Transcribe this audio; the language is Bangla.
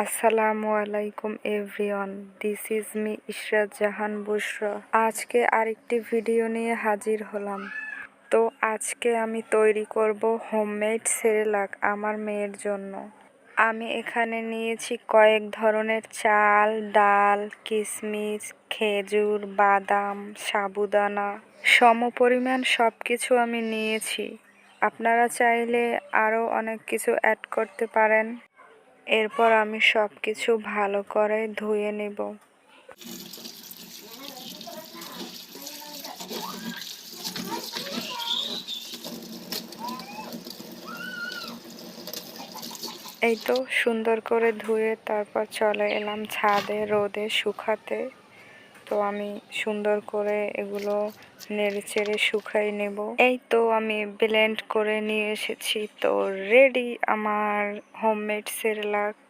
আসসালামু আলাইকুম everyone, this is me Ishrat Jahan Bushra. আজকে আরেকটি ভিডিও নিয়ে হাজির হলাম। তো আজকে আমি তৈরি করব হোমমেড সেরেলাক আমার মেয়ের জন্য। আমি এখানে নিয়েছি কয়েক ধরনের চাল, ডাল, কিশমিশ, খেজুর, বাদাম, সাবুদানা, সমপরিমাণ সব কিছু আমি নিয়েছি। আপনারা চাইলে আরও অনেক কিছু অ্যাড করতে পারেন। এরপর আমি সব কিছু ভালো করে ধুয়ে নেব। এই তো সুন্দর করে ধুয়ে তারপর চলে এলাম ছাদে রোদে শুকাতে। তো আমি সুন্দর করে এগুলো নেড়েচেড়ে শুকাই নেব। এই তো আমি ব্লেন্ড করে নিয়ে এসেছি। তো রেডি আমার হোমমেড সেরেলাক।